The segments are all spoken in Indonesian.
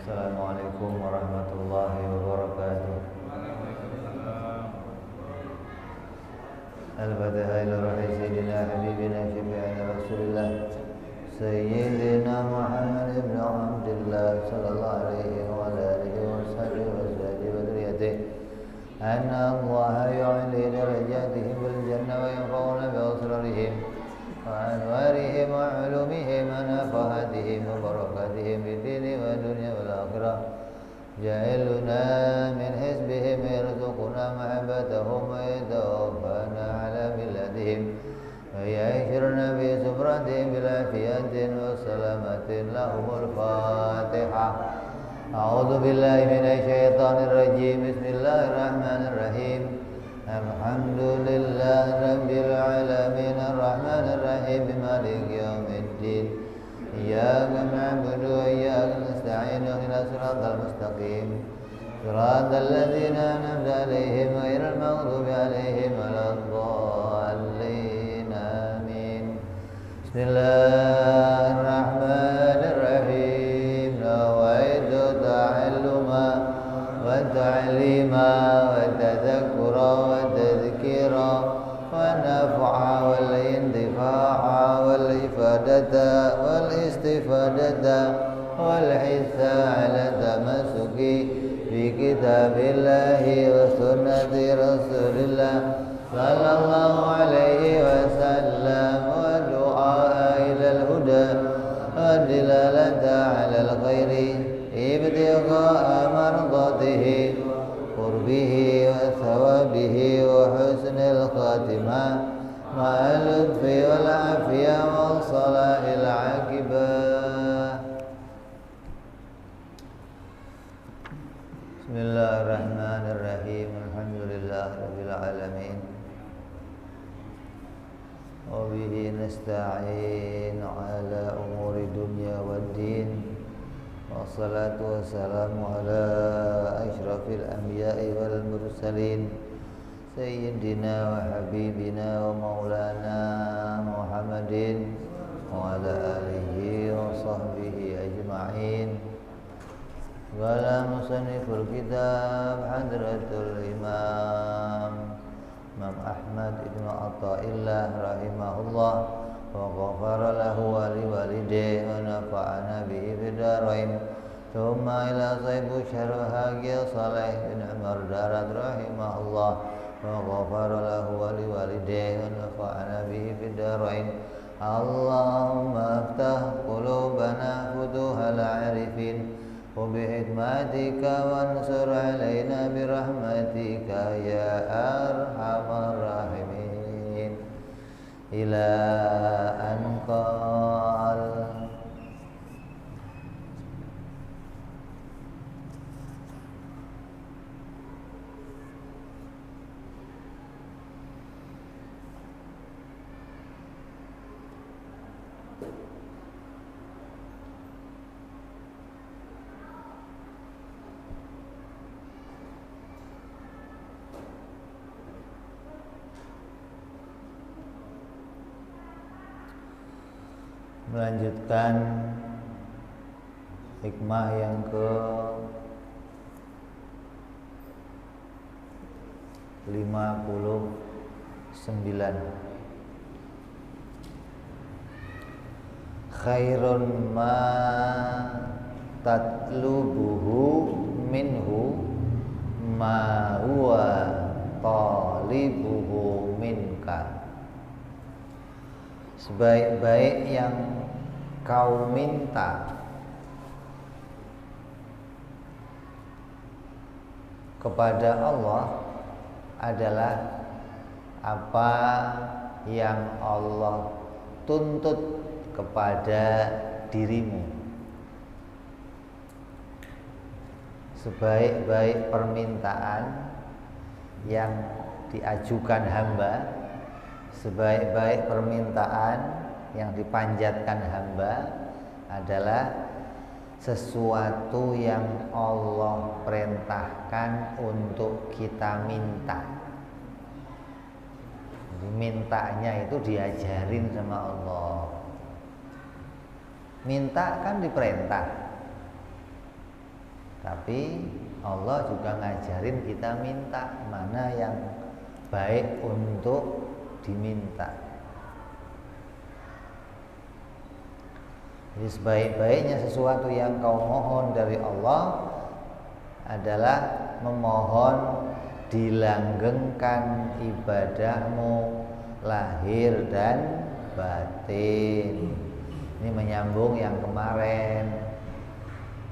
Assalamualaikum warahmatullahi wabarakatuh. Al-Fatihah ila ruhi sayyidina habibina syafi'ina Rasulillah Sayyidina Muhammad ibn Abdullah sallallahu alaihi wa alihi wa sahbihi wa azwajihi wa dhurriyyatihi anna Allah yu'li darajatihim bil jannah wa yanfa'una bi asrarihim وأنوارهم وعلومهم ونفحاتهم وبركاتهم في الدين والدنيا والآخرة جعلنا من حزبهم يرزقنا محبتهم ويتوفانا على ملتهم ويعيشنا في زمرتهم بالعافية والسلامة لهم الفاتحة أعوذ بالله من الشيطان الرجيم بسم الله الرحمن الرحيم الحمد لله رب العالمين الرحمن الرحيم مالك يوم الدين إياك نعبد وإياك نستعين اهدنا الصراط المستقيم صراط الذين أنعمت عليهم غير المغضوب عليهم ولا الضالين آمين بسم الله الرحمن الرحيم نويت تعلما وتعليما وتذكرا وتذكيرا ونفع والانتفاع والإفادة والاستفادة والحث على التمسك بكتاب الله وسنة رسول الله صلى الله عليه وسلم ودعاء إلى الهدى والدلالة على الخير ابتغاء مرضاته قربه وثوابه وحسن الخاتمة مع اللطف والعافية وصلاح العاقبة. بسم الله الرحمن الرحيم الحمد لله رب العالمين وبه نستعين على أمور الدنيا والدين والصلاة والسلام على أشرف الأنبياء والمرسلين سيدنا وحبيبنا ومولانا محمد وعلى آله وصحبه أجمعين. قال مصنف الكتاب حضرة الإمام أحمد بن عطاءالله رحمه الله وغفر له ولوالديه ونفعنا به في الدارين. ثم إلى صيب شرح صالح بن عمر دارت رحمه الله وغفر له ولوالديه ونفعنا به في الدارين. اللهم افتح قلوبنا فتوح العارفين وبحكمتك وانصر علينا برحمتك يا أرحم الراحمين. إلى أن قال melanjutkan hikmah yang ke-59. Khairun ma tatlubuhu minhu ma huwa talibuhu minka. Sebaik-baik yang kau minta kepada Allah adalah apa yang Allah tuntut kepada dirimu. Sebaik-baik permintaan yang diajukan hamba, sebaik-baik permintaan yang dipanjatkan hamba adalah sesuatu yang Allah perintahkan untuk kita minta. Jadi mintanya itu diajarin sama Allah. Minta kan diperintah. Tapi Allah juga ngajarin kita minta mana yang baik untuk diminta. Jadi sebaik-baiknya sesuatu yang kau mohon dari Allah adalah memohon dilanggengkan ibadahmu lahir dan batin. Ini menyambung yang kemarin.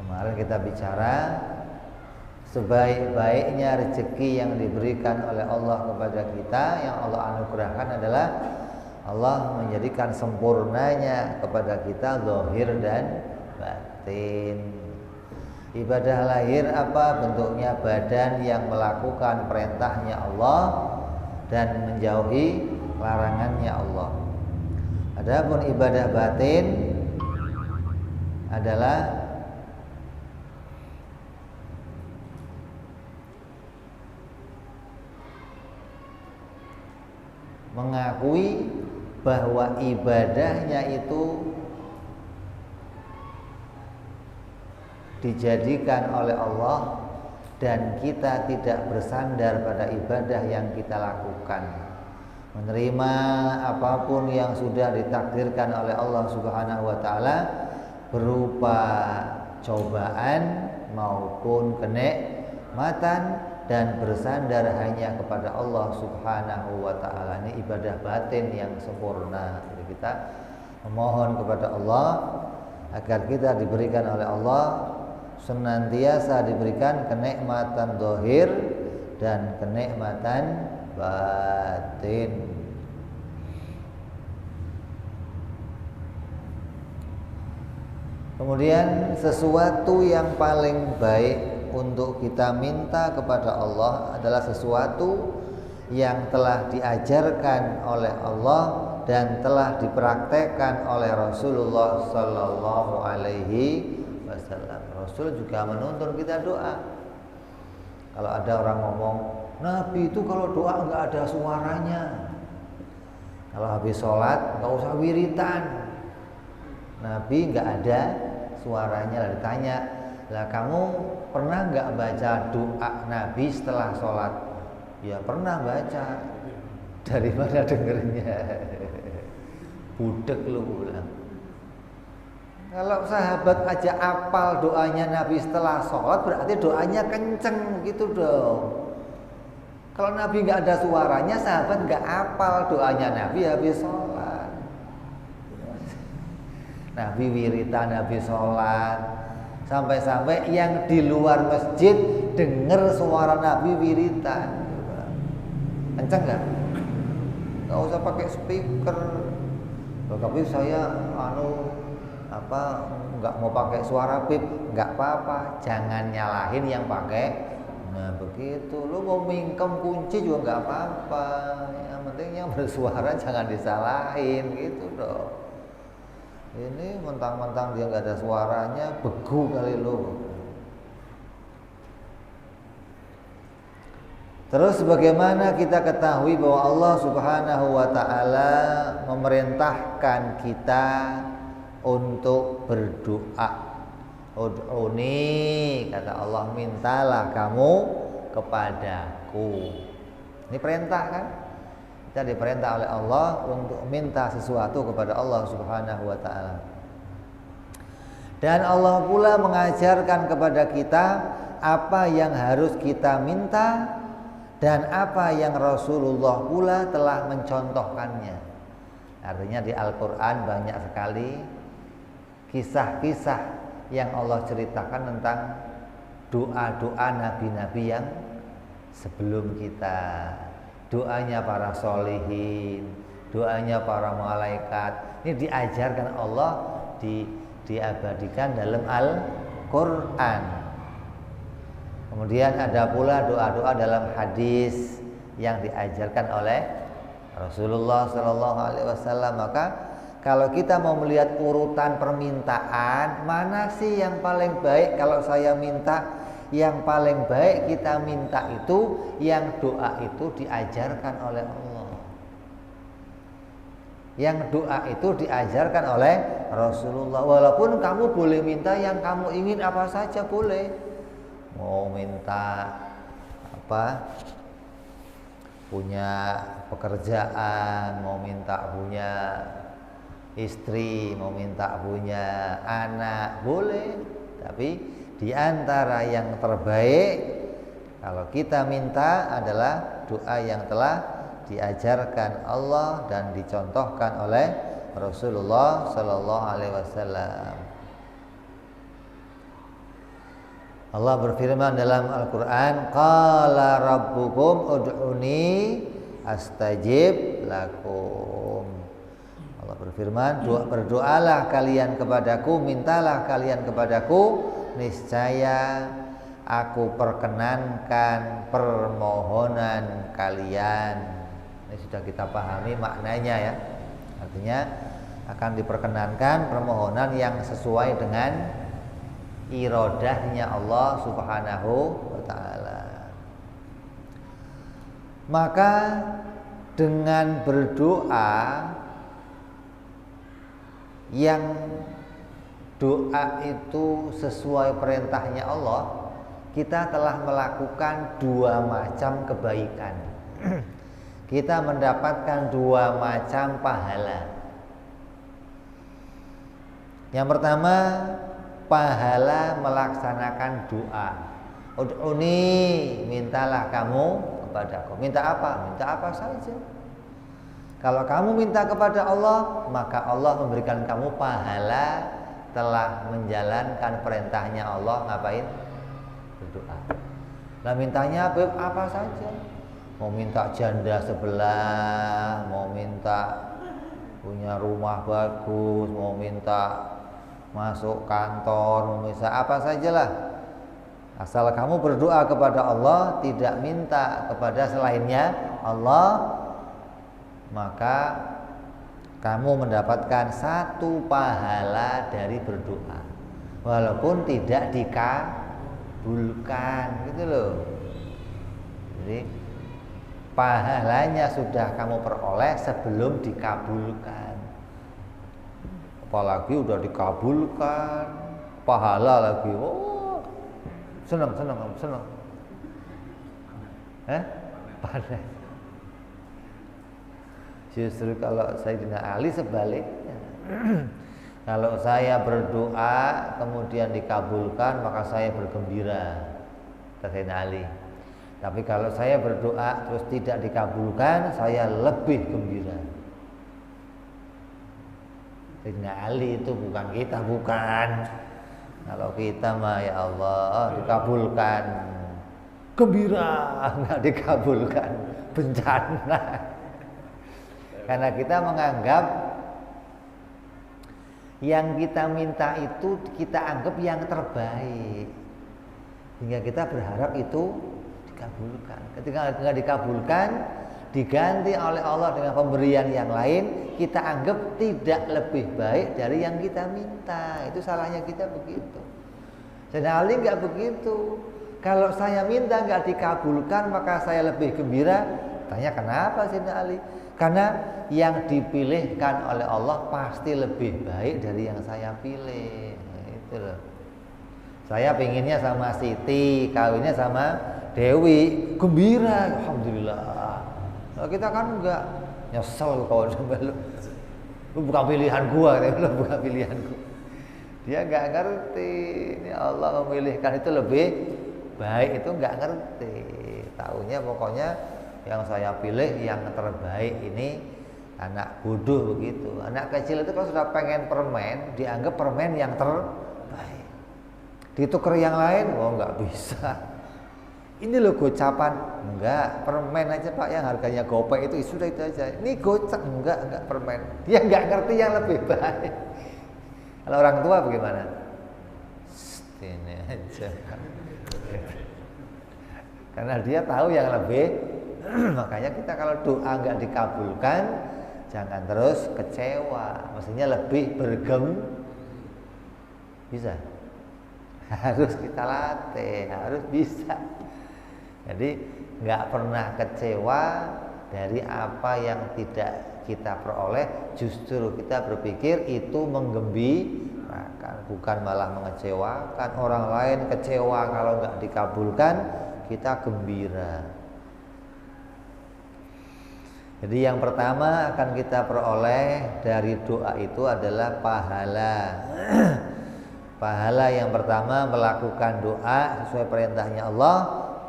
Kemarin kita bicara sebaik-baiknya rezeki yang diberikan oleh Allah kepada kita, yang Allah anugerahkan adalah Allah menjadikan sempurnanya kepada kita zahir dan batin. Ibadah lahir apa? Bentuknya badan yang melakukan perintahnya Allah dan menjauhi larangannya Allah. Adapun ibadah batin adalah mengakui bahwa ibadahnya itu dijadikan oleh Allah dan kita tidak bersandar pada ibadah yang kita lakukan, menerima apapun yang sudah ditakdirkan oleh Allah Subhanahu wa taala berupa cobaan maupun kenikmatan dan bersandar hanya kepada Allah Subhanahu wa taala. Ini ibadah batin yang sempurna. Jadi kita memohon kepada Allah agar kita diberikan oleh Allah senantiasa diberikan kenikmatan zahir dan kenikmatan batin. Kemudian sesuatu yang paling baik untuk kita minta kepada Allah adalah sesuatu yang telah diajarkan oleh Allah dan telah dipraktekkan oleh Rasulullah sallallahu alaihi wasallam. Rasul juga menuntun kita doa. Kalau ada orang ngomong, Nabi itu kalau doa enggak ada suaranya. Kalau habis sholat enggak usah wiritan. Nabi enggak ada suaranya. Ditanya, lah kamu pernah enggak baca doa Nabi setelah sholat? Ya pernah baca. Dari mana dengernya? Budek lu bilang. Kalau sahabat aja apal doanya Nabi setelah sholat, berarti doanya kenceng gitu dong. Kalau Nabi nggak ada suaranya, sahabat nggak apal doanya Nabi habis sholat. Nabi wiritan habis sholat, sampai-sampai yang di luar masjid dengar suara Nabi wiritan. Kenceng nggak? Nggak usah pakai speaker. Tapi saya nggak mau pakai suara bib, nggak apa-apa, jangan nyalahin yang pakai. Nah begitu, lu mau mingkem kunci juga nggak apa-apa, yang penting yang bersuara jangan disalahin gitu dong. Ini mentang-mentang dia nggak ada suaranya, begu kali lu. Terus bagaimana kita ketahui bahwa Allah Subhanahu wa taala memerintahkan kita untuk berdoa. Ud'uni, kata Allah, mintalah kamu kepadaku. Ini perintah kan? Kita diperintah oleh Allah untuk minta sesuatu kepada Allah Subhanahu wa taala. Dan Allah pula mengajarkan kepada kita apa yang harus kita minta dan apa yang Rasulullah pula telah mencontohkannya. Artinya di Al-Qur'an banyak sekali kisah-kisah yang Allah ceritakan tentang doa-doa nabi-nabi yang sebelum kita. Doanya para solihin, doanya para malaikat. Ini diajarkan Allah, diabadikan dalam Al-Qur'an. Kemudian ada pula doa-doa dalam hadis yang diajarkan oleh Rasulullah SAW. Maka kalau kita mau melihat urutan permintaan, mana sih yang paling baik? Kalau saya minta, yang paling baik kita minta itu yang doa itu diajarkan oleh Allah. Yang doa itu diajarkan oleh Rasulullah. Walaupun kamu boleh minta yang kamu ingin apa saja boleh. mau minta apa, punya pekerjaan, mau minta punya istri, mau minta punya anak, boleh. Tapi di antara yang terbaik kalau kita minta adalah doa yang telah diajarkan Allah dan dicontohkan oleh Rasulullah Sallallahu Alaihi Wasallam. Allah berfirman dalam Al-Quran, Qala rabbukum ud'uni astajib lakum. Allah berfirman, berdoalah kalian kepadaku, mintalah kalian kepadaku, niscaya aku perkenankan permohonan kalian. Ini sudah kita pahami maknanya ya. Artinya akan diperkenankan permohonan yang sesuai dengan iradahnya Allah Subhanahu wa ta'ala. Maka dengan berdoa yang doa itu sesuai perintahnya Allah, kita telah melakukan dua macam kebaikan. Kita mendapatkan dua macam pahala. Yang pertama, pahala melaksanakan doa. Ud'uni, mintalah kamu kepadaku. Minta apa? Minta apa saja. Kalau kamu minta kepada Allah, maka Allah memberikan kamu pahala telah menjalankan perintahnya Allah. Ngapain? Berdoa. Nah, mintanya apa saja. Mau minta janda sebelah, mau minta punya rumah bagus, mau minta masuk kantor, bisa apa sajalah. Asal kamu berdoa kepada Allah, tidak minta kepada selainnya Allah, maka kamu mendapatkan satu pahala dari berdoa, walaupun tidak dikabulkan, gitu loh. Jadi pahalanya sudah kamu peroleh sebelum dikabulkan. Apalagi udah dikabulkan, pahala lagi. Oh, senang. Panas. Justru kalau Sayyidina Ali sebaliknya. Kalau saya berdoa kemudian dikabulkan, maka saya bergembira. Sayyidina Ali. Tapi kalau saya berdoa terus tidak dikabulkan, saya lebih gembira. Sayyidina Ali itu bukan kita, bukan. Kalau kita mah ya Allah dikabulkan, gembira, nggak dikabulkan, bencana. Karena kita menganggap yang kita minta itu kita anggap yang terbaik, hingga kita berharap itu dikabulkan. Ketika nggak dikabulkan, diganti oleh Allah dengan pemberian yang lain, kita anggap tidak lebih baik dari yang kita minta. Itu salahnya kita begitu. Sayyidina Ali nggak begitu. Kalau saya minta nggak dikabulkan, maka saya lebih gembira. Tanya kenapa Sayyidina Ali? Karena yang dipilihkan oleh Allah pasti lebih baik dari yang saya pilih. Nah, itu loh. Saya pinginnya sama Siti, kawinnya sama Dewi, gembira, alhamdulillah. Nah, kita kan enggak, nyesel kalau lu bukan pilihan gua, lu bukan pilihan gua. Dia enggak ngerti, ini Allah memilihkan itu lebih baik, itu enggak ngerti. Taunya pokoknya yang saya pilih yang terbaik ini. Anak bodoh begitu. Anak kecil itu kalau sudah pengen permen, dianggap permen yang terbaik. Ditukar yang lain, oh enggak bisa. Ini loh gocapan, enggak, permen aja Pak yang harganya gopek itu sudah itu aja. Ini gocek, enggak permen. Dia enggak ngerti yang lebih baik. Kalau orang tua bagaimana? Ini aja. Karena dia tahu yang lebih. Makanya kita kalau doa enggak dikabulkan, jangan terus kecewa. Mestinya lebih bisa. Harus kita latih, harus bisa. Jadi nggak pernah kecewa dari apa yang tidak kita peroleh, justru kita berpikir itu menggembirakan. bukan malah mengecewakan. Orang lain kecewa kalau nggak dikabulkan, kita gembira. Jadi yang pertama akan kita peroleh dari doa itu adalah pahala. Pahala yang pertama melakukan doa sesuai perintahnya Allah.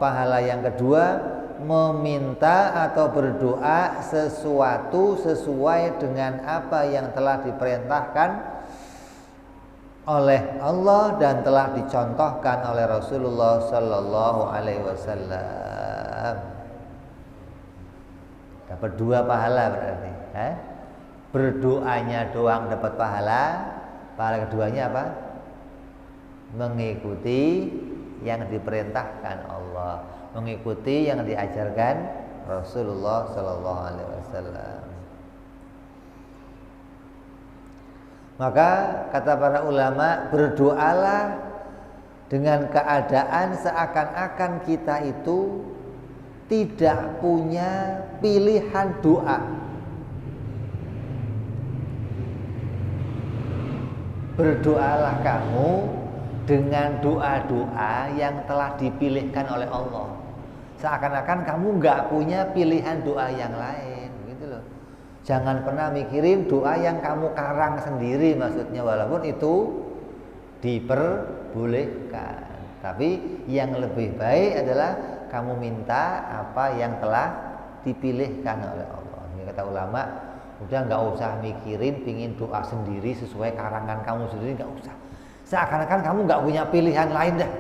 Pahala yang kedua meminta atau berdoa sesuatu sesuai dengan apa yang telah diperintahkan oleh Allah dan telah dicontohkan oleh Rasulullah Sallallahu Alaihi Wasallam. Dapat 2 pahala berarti. Berdoanya doang dapat pahala. Pahala keduanya apa? Mengikuti yang diperintahkan Allah, mengikuti yang diajarkan Rasulullah Sallallahu Alaihi Wasallam. Maka kata para ulama, berdoalah dengan keadaan seakan-akan kita itu tidak punya pilihan doa. Berdoalah kamu dengan doa-doa yang telah dipilihkan oleh Allah. Seakan-akan kamu nggak punya pilihan doa yang lain, gitu loh. Jangan pernah mikirin doa yang kamu karang sendiri, maksudnya walaupun itu diperbolehkan. Tapi yang lebih baik adalah kamu minta apa yang telah dipilihkan oleh Allah. Ini kata ulama, udah nggak usah mikirin pingin doa sendiri sesuai karangan kamu sendiri, nggak usah. Seakan-akan kamu nggak punya pilihan lain dah.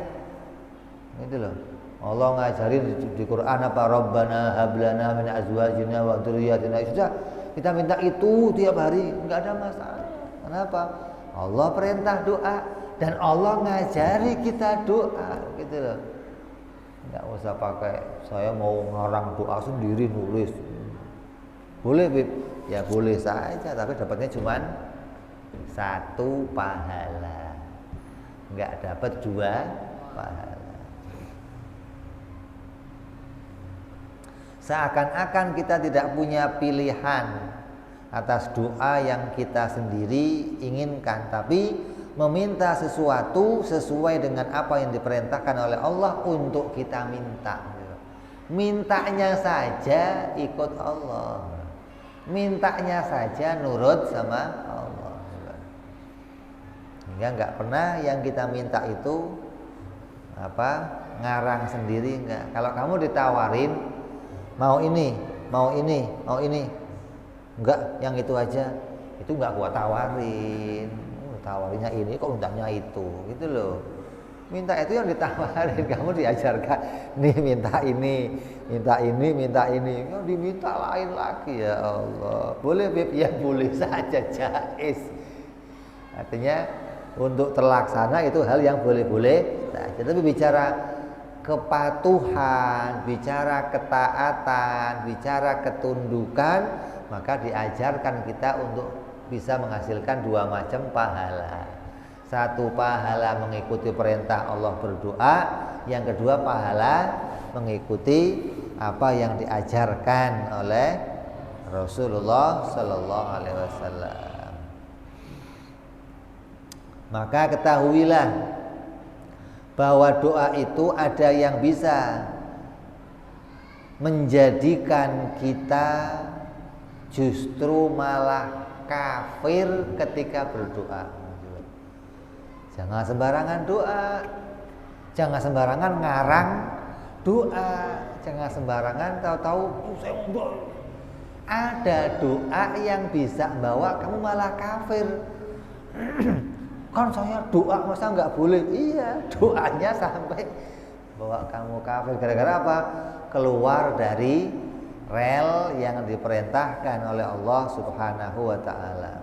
Gitu loh. Allah ngajarin di Quran apa, Rabbana hablana min azwajina wa dzurriyyatina. Sudah, kita minta itu tiap hari, nggak ada masalah. Kenapa? Allah perintah doa dan Allah ngajari kita doa, gitu loh. Nggak usah pakai saya mau ngarang doa sendiri nulis. Boleh, Bib? Ya boleh saja, tapi dapatnya cuma 1 pahala. Nggak dapat 2 pahala. Seakan-akan kita tidak punya pilihan atas doa yang kita sendiri inginkan, tapi meminta sesuatu sesuai dengan apa yang diperintahkan oleh Allah untuk kita minta. Mintanya saja ikut Allah, mintanya saja nurut sama Allah. Hingga nggak pernah yang kita minta itu ngarang sendiri, enggak. Kalau kamu ditawarin mau ini, mau ini, mau ini, enggak, yang itu aja, itu enggak gua tawarin. Tawarinnya ini kok mintanya itu, gitu loh. Minta itu yang ditawarin, kamu diajarkan nih minta ini, minta ini, minta ini, yang diminta lain lagi. Ya Allah, boleh Beb? Ya boleh saja, jais. Artinya untuk terlaksana itu hal yang boleh-boleh saja. Tapi bicara kepatuhan, bicara ketaatan, bicara ketundukan, maka diajarkan kita untuk bisa menghasilkan 2 macam pahala. 1 pahala mengikuti perintah Allah berdoa, yang kedua pahala mengikuti apa yang diajarkan oleh Rasulullah Sallallahu Alaihi Wasallam. Maka ketahuilah bahwa doa itu ada yang bisa menjadikan kita justru malah kafir ketika berdoa. Jangan sembarangan doa, jangan sembarangan ngarang doa, jangan sembarangan tahu-tahu ada doa yang bisa bawa kamu malah kafir. Kan saya doa masa nggak boleh? Iya, doanya sampai bawa kamu kafir. Gara-gara apa? Keluar dari rel yang diperintahkan oleh Allah Subhanahu wa ta'ala.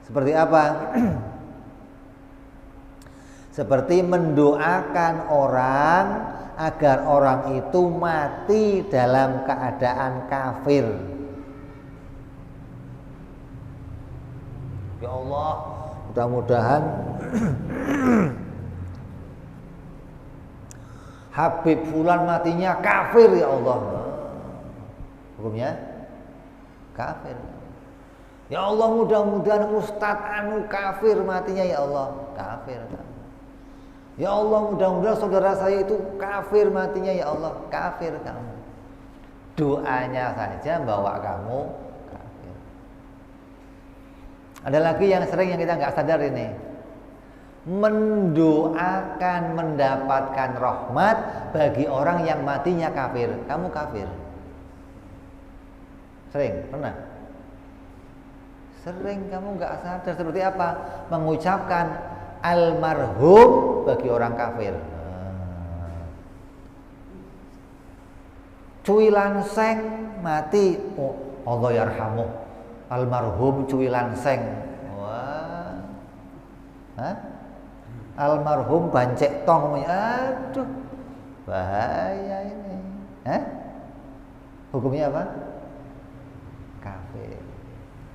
Seperti apa? Seperti mendoakan orang agar orang itu mati dalam keadaan kafir. Ya Allah, mudah-mudahan Habib fulan matinya kafir, ya Allah. Hukumnya kafir. Ya Allah, mudah-mudahan Ustadz anu kafir matinya, ya Allah, kafir kamu. Ya Allah, mudah-mudahan saudara saya itu kafir matinya, ya Allah, kafir kamu. Doanya saja bawa kamu kafir. Ada lagi yang sering yang kita nggak sadar ini, mendoakan mendapatkan rahmat bagi orang yang matinya kafir. Kamu kafir? Sering? Pernah? Sering kamu nggak sadar. Seperti apa? Mengucapkan almarhum bagi orang kafir. Cuilan Seng mati, oh Allah yarhamuh, almarhum Cuilan Seng. Wah, hah? Almarhum Bancek Tong. Aduh, bahaya ini. Hah? Hukumnya apa? Kafir.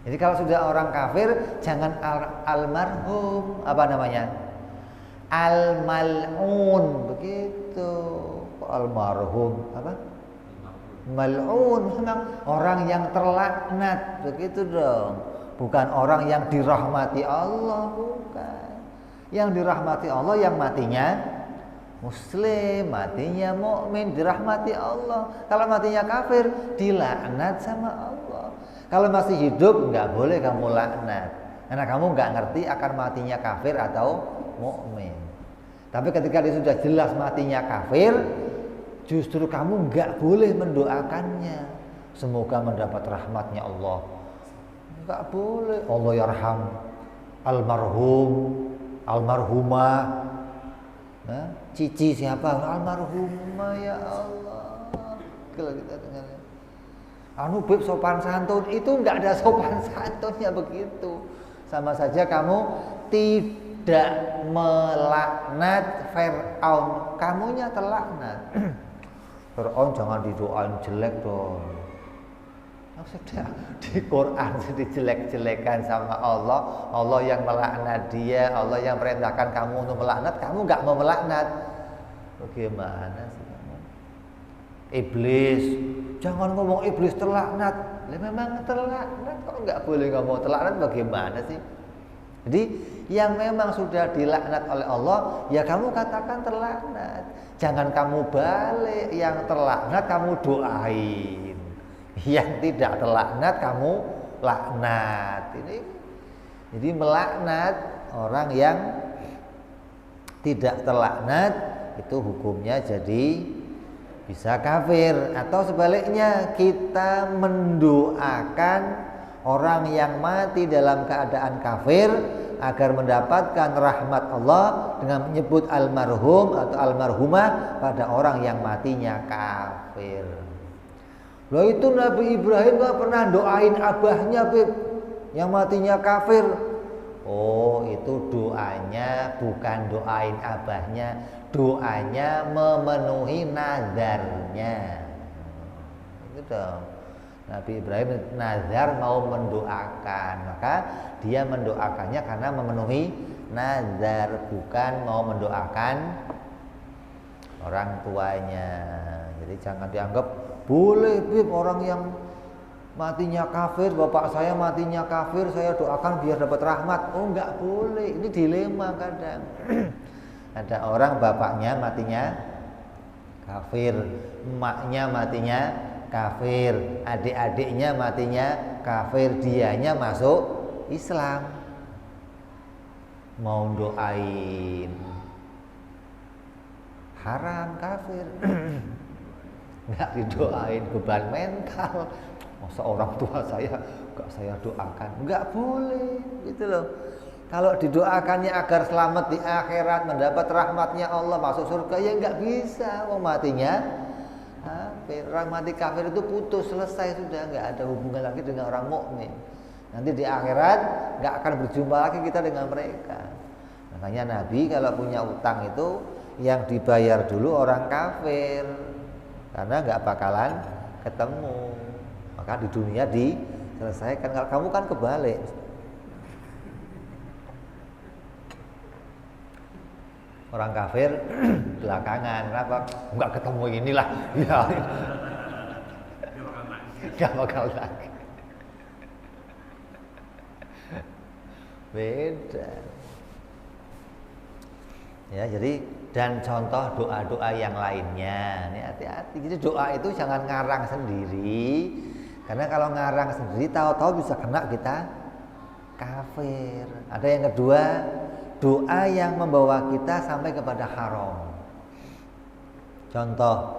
Jadi kalau sudah orang kafir, jangan almarhum, apa namanya? Al-mal'un, begitu. Almarhum apa? Mal'un, memang orang yang terlaknat, begitu dong. Bukan orang yang dirahmati Allah, bukan. Yang dirahmati Allah yang matinya muslim, matinya mukmin, dirahmati Allah. Kalau matinya kafir, dilaknat sama Allah. Kalau masih hidup nggak boleh kamu laknat, karena kamu nggak ngerti akan matinya kafir atau mukmin. Tapi ketika dia sudah jelas matinya kafir, justru kamu nggak boleh mendoakannya. Semoga mendapat rahmatnya Allah. Nggak boleh. Allah yarham almarhum, almarhumah. Nah, cici siapa? Almarhumah, ya Allah. Kalau kita dengar, anu beb sopan santun, itu nggak ada sopan santunnya begitu. Sama saja kamu tidak melaknat Fir'aun, kamunya terlaknat. Fir'aun jangan didoain jelek dong. Sudah di Quran dijelek-jelekan sama Allah, Allah yang melaknat dia, Allah yang perintahkan kamu untuk melaknat, kamu nggak mau melaknat. Bagaimana sih kamu? Iblis, jangan ngomong iblis terlaknat. Lah memang terlaknat, kok nggak boleh ngomong terlaknat, bagaimana sih? Jadi yang memang sudah dilaknat oleh Allah, ya kamu katakan terlaknat. Jangan kamu balik, yang terlaknat kamu doain. Yang tidak terlaknat kamu laknat. Ini jadi melaknat orang yang tidak terlaknat itu hukumnya jadi bisa kafir. Atau sebaliknya, kita mendoakan orang yang mati dalam keadaan kafir agar mendapatkan rahmat Allah dengan menyebut almarhum atau almarhumah pada orang yang matinya kafir. Loh, itu Nabi Ibrahim gak pernah doain abahnya, Beb, yang matinya kafir. Oh, itu doanya bukan doain abahnya, doanya memenuhi nazarnya. Itu dong. Nabi Ibrahim nazar mau mendoakan, maka dia mendoakannya karena memenuhi nazar, bukan mau mendoakan orang tuanya. Jadi jangan dianggap boleh, Bib, orang yang matinya kafir, bapak saya matinya kafir, saya doakan biar dapat rahmat. Oh, enggak boleh. Ini dilema kadang. Ada orang bapaknya matinya kafir, emaknya matinya kafir, adik-adiknya matinya kafir, dianya masuk Islam. Mau doain haram, kafir. Nggak didoain, beban mental. Masa orang tua saya nggak saya doakan? Nggak boleh, gitu loh. Kalau didoakannya agar selamat di akhirat, mendapat rahmatnya Allah, masuk surga, ya nggak bisa. Matinya kafir. Orang mati kafir itu putus, selesai sudah, nggak ada hubungan lagi dengan orang mukmin. Nanti di akhirat nggak akan berjumpa lagi kita dengan mereka. Makanya Nabi kalau punya utang itu yang dibayar dulu orang kafir, karena nggak bakalan ketemu. Maka di dunia diselesaikan. Kalau kamu kan kebalik. Orang kafir belakangan, kenapa? Nggak ketemu inilah, ya. Nggak bakal lagi. Beda. Ya, jadi dan contoh doa-doa yang lainnya. Ini hati-hati. Jadi doa itu jangan ngarang sendiri. Karena kalau ngarang sendiri tahu-tahu bisa kena kita kafir. Ada yang kedua, doa yang membawa kita sampai kepada haram. Contoh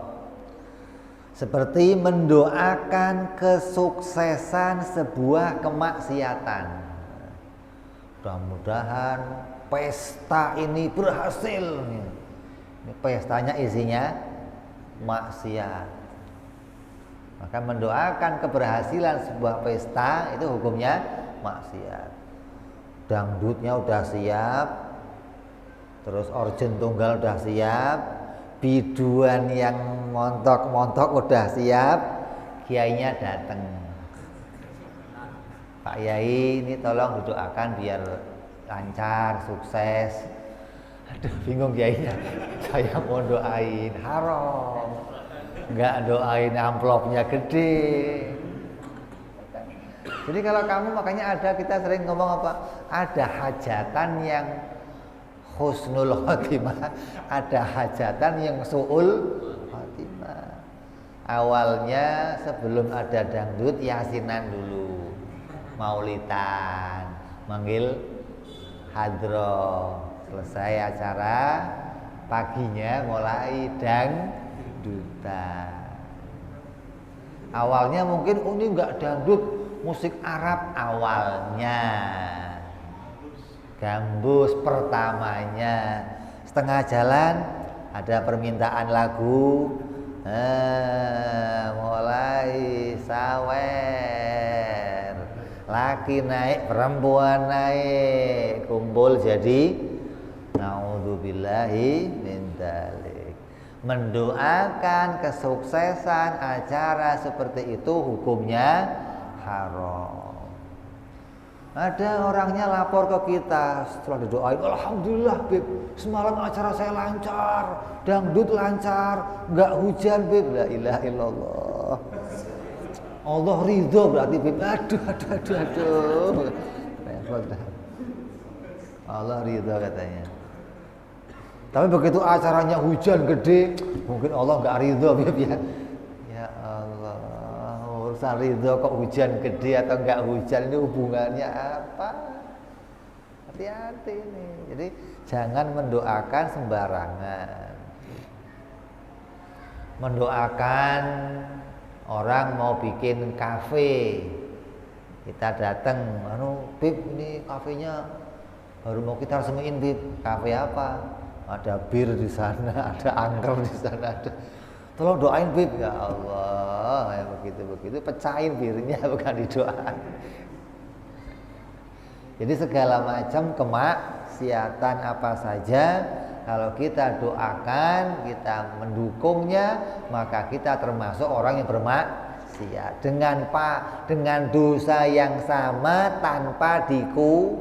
seperti mendoakan kesuksesan sebuah kemaksiatan. Mudah-mudahan pesta ini berhasil. Ini pestanya isinya maksiat. Maka mendoakan keberhasilan sebuah pesta itu hukumnya maksiat. Dangdutnya udah siap, terus organ tunggal udah siap, biduan yang montok-montok udah siap, kiainya datang. Pak Yai, ini tolong didoakan biar lancar, sukses. Aduh, bingung kiainya. Saya mau doain, haram. Enggak doain amplopnya gede. Jadi kalau kamu makanya ada, kita sering ngomong apa? Ada hajatan yang husnul khotimah, ada hajatan yang su'ul khotimah. Awalnya sebelum ada dangdut, yasinan dulu, maulidan, manggil hadroh. Selesai acara, paginya mulai dangdutan. Awalnya mungkin ini enggak dangdut, musik Arab awalnya, gambus pertamanya, setengah jalan ada permintaan lagu, mulai sawer, laki naik, perempuan naik, kumpul jadi naudzubillahi min dzalik. Mendoakan kesuksesan acara seperti itu hukumnya haram. Ada orangnya lapor ke kita setelah didoain, alhamdulillah Beb, semalam acara saya lancar, dangdut lancar, enggak hujan Beb. La ilaha illallah. Allah ridho berarti Beb. Aduh. Allah ridho katanya. Tapi begitu acaranya hujan gede, mungkin Allah enggak ridho Beb ya. Ya Allah, urusan ridho kok hujan gede atau enggak hujan ini hubungannya apa? Hati-hati nih. Jadi jangan mendoakan sembarangan. Mendoakan orang mau bikin kafe, kita datang, Bib ini kafenya baru mau kita resmiin Bib. Kafe apa? Ada bir di sana, ada angker di sana, ada. Tolong doain Bib, ya Allah, ya begitu pecahin birnya bukan didoain. Jadi segala macam kemaksiatan apa saja kalau kita doakan, kita mendukungnya, maka kita termasuk orang yang bermaksiat dengan dosa yang sama tanpa dikurangi.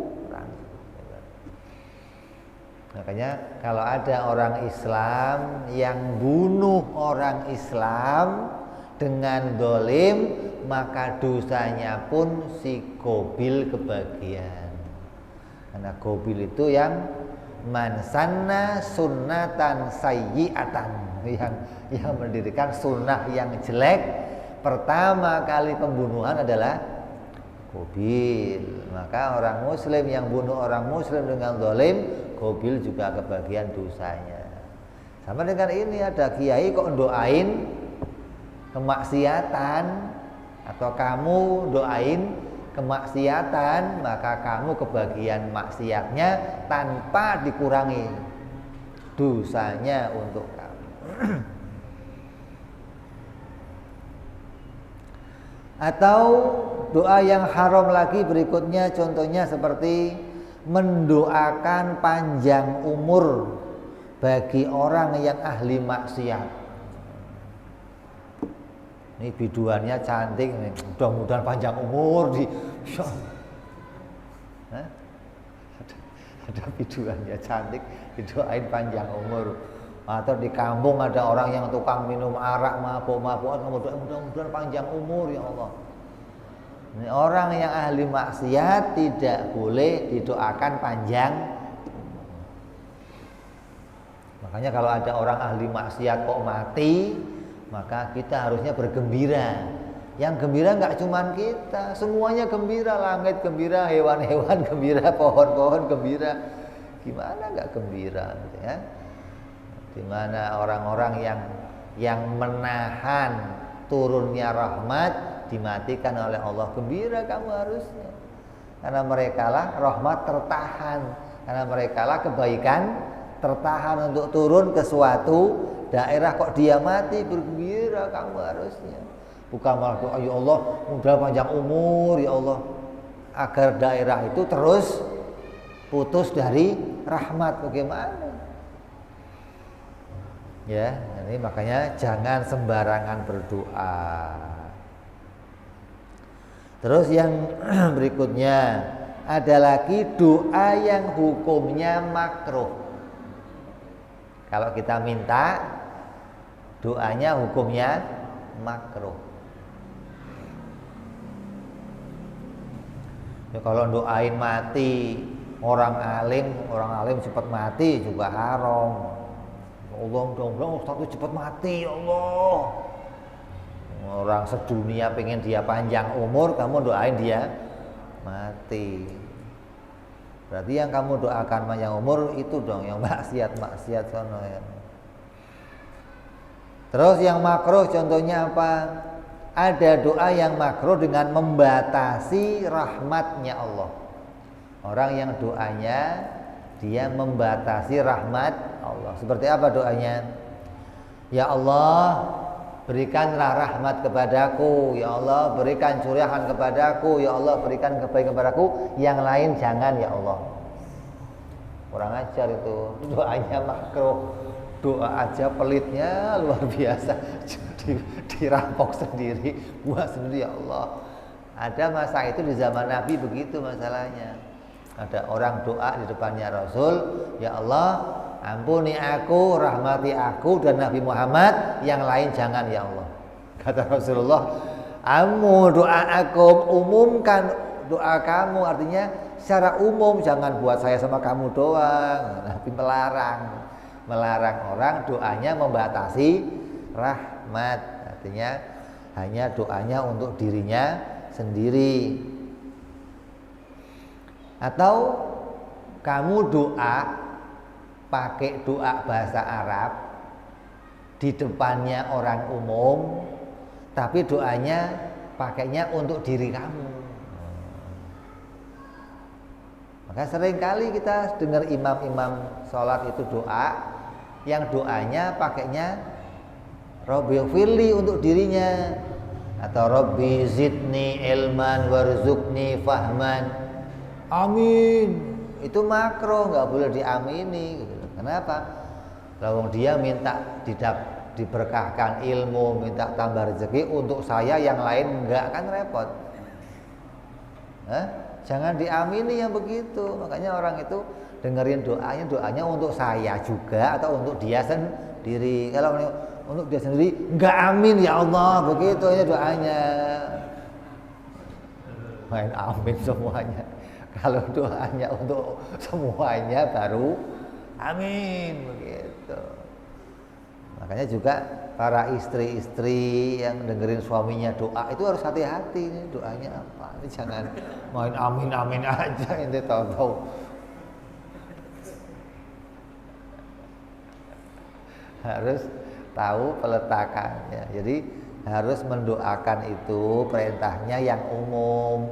Makanya kalau ada orang Islam yang bunuh orang Islam dengan dolim, maka dosanya pun si gobil kebagian. Karena gobil itu yang mansanna sunnatan sayyi'atan, yang mendirikan sunnah yang jelek. Pertama kali pembunuhan adalah gobil. Maka orang muslim yang bunuh orang muslim dengan dolim, gobil juga kebagian dosanya. Sama dengan ini, ada kiai kok doain kemaksiatan, atau kamu doain kemaksiatan, maka kamu kebagian maksiatnya tanpa dikurangi dosanya untuk kamu. Atau doa yang haram lagi berikutnya, contohnya seperti mendoakan panjang umur bagi orang yang ahli maksiat. Ini biduannya cantik, mudah-mudahan panjang umur di. Ada biduannya cantik, didoain panjang umur. Atau di kampung ada orang yang tukang minum arak, mabuk-mabukan, mudah-mudahan panjang umur ya Allah. Orang yang ahli maksiat tidak boleh didoakan panjang. Makanya kalau ada orang ahli maksiat kok mati, maka kita harusnya bergembira. Yang gembira nggak cuman kita, semuanya gembira, langit gembira, hewan-hewan gembira, pohon-pohon gembira. Gimana nggak gembira, gitu ya? Dimana orang-orang yang menahan turunnya rahmat dimatikan oleh Allah, gembira kamu harusnya. Karena mereka lah rahmat tertahan, karena mereka lah kebaikan tertahan untuk turun ke suatu daerah, kok dia mati, bergembira kamu harusnya. Bukan malah doa, ya Allah mudah panjang umur ya Allah, agar daerah itu terus putus dari rahmat. Bagaimana? Ya, ini makanya jangan sembarangan berdoa. Terus yang berikutnya ada lagi doa yang hukumnya makruh. Kalau kita minta doanya hukumnya makruh. Ya, kalau doain mati orang alim cepat mati juga haram. Allah mudah-mudahan Ustaz itu cepat mati ya Allah. Orang sedunia pengen dia panjang umur, kamu doain dia mati. Berarti yang kamu doakan panjang umur itu dong yang maksiat sono ya. Terus yang makruh contohnya apa? Ada doa yang makruh dengan membatasi rahmatnya Allah. Orang yang doanya dia membatasi rahmat Allah. Seperti apa doanya? Ya Allah, berikanlah rahmat kepadaku. Ya Allah, berikan curahan kepadaku. Ya Allah, berikan kebaikan kepadaku. Yang lain jangan ya Allah. Kurang ajar itu. Doanya makruh. Doa aja pelitnya luar biasa. Dirampok sendiri, buat sendiri ya Allah. Ada masa itu di zaman Nabi begitu masalahnya. Ada orang doa di depannya Rasul, ya Allah, ampuni aku, rahmati aku dan Nabi Muhammad, yang lain jangan ya Allah. Kata Rasulullah, amu doa aku, umumkan doa kamu, artinya secara umum, jangan buat saya sama kamu doang. Nabi melarang orang doanya membatasi rahmat, artinya hanya doanya untuk dirinya sendiri. Atau kamu doa pakai doa bahasa Arab di depannya orang umum, tapi doanya pakainya untuk diri kamu. Maka seringkali kita dengar imam-imam sholat itu doa, yang doanya pakainya Rabbighfirli untuk dirinya, atau Rabbi zidni ilman warzuqni fahman. Amin. Itu makruh, nggak boleh diamini. Kenapa? Kalau dia minta diberkahkan ilmu, minta tambah rezeki, untuk saya yang lain enggak, kan repot. Jangan diamini yang begitu. Makanya orang itu dengerin doanya untuk saya juga atau untuk dia sendiri. Kalau untuk dia sendiri, enggak amin ya Allah, begitu aja doanya. Main amin semuanya. Kalau doanya untuk semuanya baru amin, begitu. Makanya juga para istri-istri yang dengerin suaminya doa itu harus hati-hati, nih doanya apa. Ini jangan main amin-amin aja, ente tahu-tahu. Harus tahu peletakannya. Jadi harus mendoakan itu perintahnya yang umum.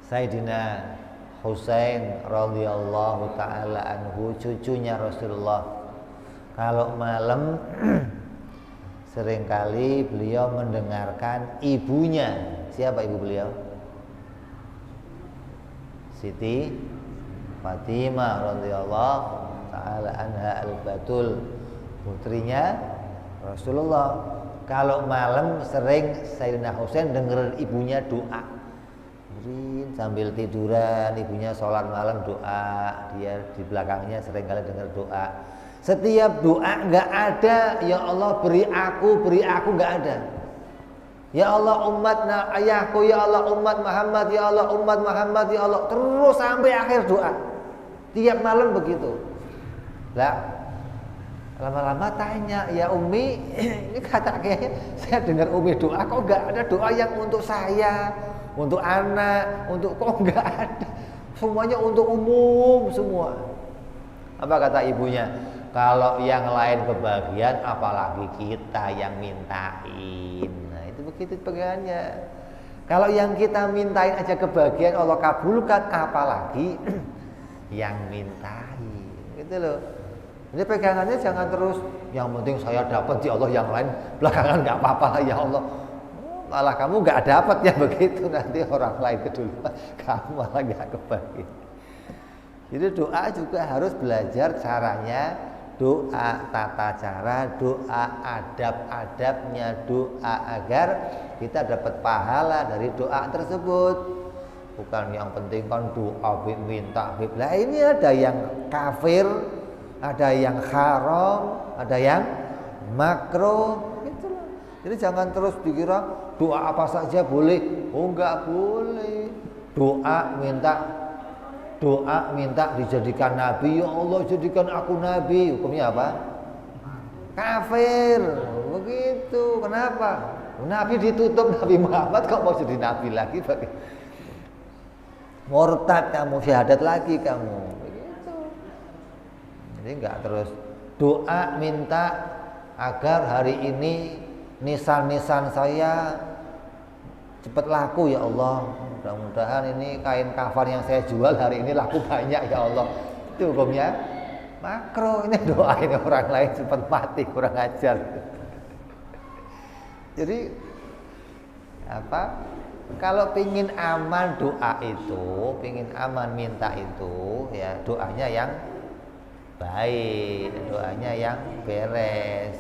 Sayyidina Husain radhiyallahu taala anhu, cucunya Rasulullah, kalau malam seringkali beliau mendengarkan ibunya. Siapa ibu beliau? Siti Fatimah radhiyallahu taala anha al-Batul, putrinya Rasulullah. Kalau malam sering Sayyidina Husain dengerin ibunya doa. Sambil tiduran, ibunya sholat malam doa, dia di belakangnya sering kali dengar doa. Setiap doa nggak ada ya Allah beri aku nggak ada. Ya Allah umat ayahku, ya Allah umat Muhammad, ya Allah umat Muhammad, ya Allah, terus sampai akhir doa. Tiap malam begitu. Lah, lama-lama tanya, ya Umi, ini kata kayaknya saya dengar Umi doa, kok enggak ada doa yang untuk saya, untuk anak, untuk kok enggak ada. Semuanya untuk umum semua. Apa kata ibunya? Kalau yang lain kebagian, apalagi kita yang mintain. Nah itu begitu pegangannya. Kalau yang kita mintain aja kebagian Allah kabulkan, apalagi yang mintain. Gitu loh. Jadi pegangannya jangan terus yang penting saya dapat ya Allah, yang lain belakangan nggak apa-apa lah ya Allah. Malah kamu nggak dapat ya begitu, nanti orang lain keduluan, kamu malah nggak kebagi. Jadi doa juga harus belajar caranya, doa tata cara, doa adab-adabnya, doa agar kita dapat pahala dari doa tersebut. Bukan yang penting kan doa minta lah, ini ada yang kafir, ada yang haram, ada yang makruh, gitu loh. Jadi jangan terus dikira doa apa saja boleh. Oh enggak boleh. Doa minta dijadikan nabi, ya Allah jadikan aku nabi. Hukumnya apa? Kafir. Begitu. Kenapa? Nabi ditutup, Nabi Muhammad kok mau jadi nabi lagi? Murtad kamu, syahadat lagi kamu. Begitu. Jadi enggak terus doa minta agar hari ini nisan-nisan saya cepat laku ya Allah. Mudah-mudahan ini kain kafan yang saya jual hari ini laku banyak ya Allah. Itu hukumnya makro. Ini doain orang lain cepat mati, kurang ajar. Jadi apa? Kalau pingin aman doa itu, pingin aman minta itu, ya doanya yang baik, doanya yang beres.